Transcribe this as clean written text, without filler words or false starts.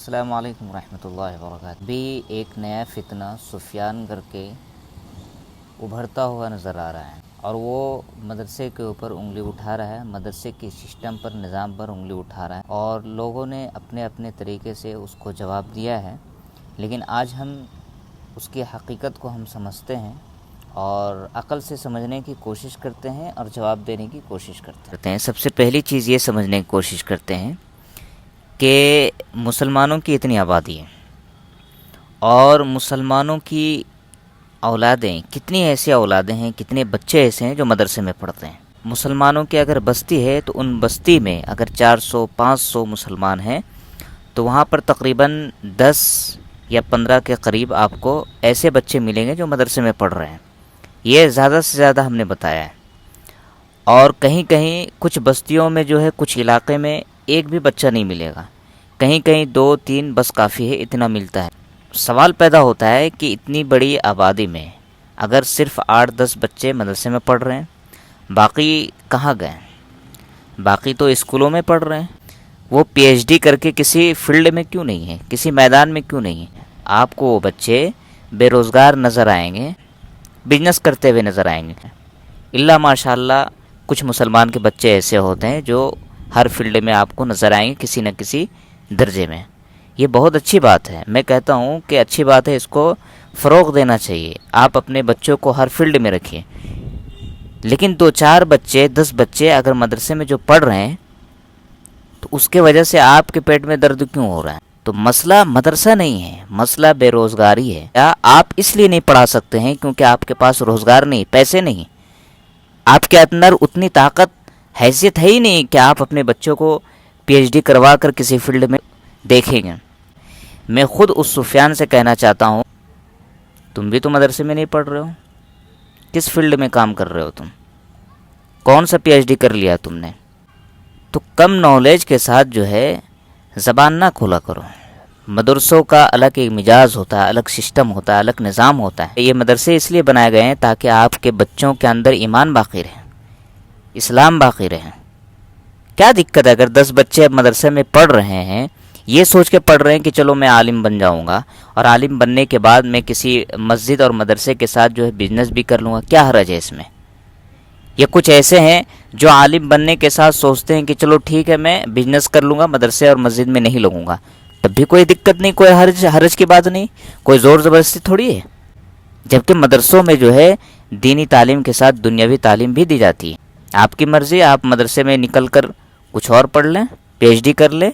السلام علیکم ورحمۃ اللہ وبرکاتہ۔ بھی ایک نیا فتنہ سفیان کر کے ابھرتا ہوا نظر آ رہا ہے، اور وہ مدرسے کے اوپر انگلی اٹھا رہا ہے، مدرسے کے سسٹم پر، نظام پر انگلی اٹھا رہا ہے، اور لوگوں نے اپنے اپنے طریقے سے اس کو جواب دیا ہے۔ لیکن آج ہم اس کی حقیقت کو ہم سمجھتے ہیں اور عقل سے سمجھنے کی کوشش کرتے ہیں اور جواب دینے کی کوشش کرتے ہیں۔ سب سے پہلی چیز یہ سمجھنے کی کوشش کرتے ہیں کہ مسلمانوں کی اتنی آبادی ہے، اور مسلمانوں کی اولادیں کتنی ایسی اولادیں ہیں، کتنے بچے ایسے ہیں جو مدرسے میں پڑھتے ہیں۔ مسلمانوں کی اگر بستی ہے تو ان بستی میں اگر 400-500 مسلمان ہیں تو وہاں پر تقریباً 10 یا 15 کے قریب آپ کو ایسے بچے ملیں گے جو مدرسے میں پڑھ رہے ہیں۔ یہ زیادہ سے زیادہ ہم نے بتایا ہے۔ اور کہیں کہیں کچھ بستیوں میں جو ہے، کچھ علاقے میں ایک بھی بچہ نہیں ملے گا، کہیں کہیں 2-3 بس کافی ہے، اتنا ملتا ہے۔ سوال پیدا ہوتا ہے کہ اتنی بڑی آبادی میں اگر صرف 8-10 بچے مدرسے میں پڑھ رہے ہیں، باقی کہاں گئے؟ باقی تو اسکولوں میں پڑھ رہے ہیں۔ وہ پی ایچ ڈی کر کے کسی فیلڈ میں کیوں نہیں ہے، کسی میدان میں کیوں نہیں ہے؟ آپ کو وہ بچے بے روزگار نظر آئیں گے، بزنس کرتے ہوئے نظر آئیں گے۔ اللہ ماشاء اللہ کچھ مسلمان کے بچے ایسے ہوتے ہیں جو ہر فیلڈ میں آپ کو نظر آئیں گے کسی نہ کسی درجے میں۔ یہ بہت اچھی بات ہے، میں کہتا ہوں کہ اچھی بات ہے، اس کو فروغ دینا چاہیے۔ آپ اپنے بچوں کو ہر فیلڈ میں رکھیے، لیکن 2-4 بچے، 10 بچے اگر مدرسے میں جو پڑھ رہے ہیں تو اس کے وجہ سے آپ کے پیٹ میں درد کیوں ہو رہا ہے؟ تو مسئلہ مدرسہ نہیں ہے، مسئلہ بے روزگاری ہے۔ یا آپ اس لیے نہیں پڑھا سکتے ہیں کیونکہ آپ کے پاس روزگار نہیں، پیسے نہیں، آپ کے اندر اتنی طاقت، حیثیت ہے ہی نہیں کہ آپ اپنے بچوں کو پی ایچ ڈی کروا کر کسی فیلڈ میں دیکھیں گے۔ میں خود اس سفیان سے کہنا چاہتا ہوں، تم بھی تو مدرسے میں نہیں پڑھ رہے ہو، کس فیلڈ میں کام کر رہے ہو تم؟ کون سا پی ایچ ڈی کر لیا تم نے؟ تو کم نالج کے ساتھ جو ہے زبان نہ کھولا کرو۔ مدرسوں کا الگ ایک مزاج ہوتا ہے، الگ سسٹم ہوتا ہے، الگ نظام ہوتا ہے۔ یہ مدرسے اس لیے بنائے گئے ہیں تاکہ آپ کے بچوں کے اندر ایمان باقی رہے، اسلام باقی رہے۔ کیا دقت ہے اگر 10 بچے مدرسے میں پڑھ رہے ہیں، یہ سوچ کے پڑھ رہے ہیں کہ چلو میں عالم بن جاؤں گا، اور عالم بننے کے بعد میں کسی مسجد اور مدرسے کے ساتھ جو ہے بزنس بھی کر لوں گا، کیا حرج ہے اس میں؟ یہ کچھ ایسے ہیں جو عالم بننے کے ساتھ سوچتے ہیں کہ چلو ٹھیک ہے میں بزنس کر لوں گا، مدرسے اور مسجد میں نہیں لگوں گا، تب بھی کوئی دقت نہیں، کوئی حرج کی بات نہیں، کوئی زور زبردستی تھوڑی ہے۔ جبکہ مدرسوں میں جو ہے دینی تعلیم کے ساتھ دنیاوی تعلیم بھی دی جاتی ہے۔ آپ کی مرضی، آپ مدرسے میں نکل کر کچھ اور پڑھ لیں، پی ایچ ڈی کر لیں،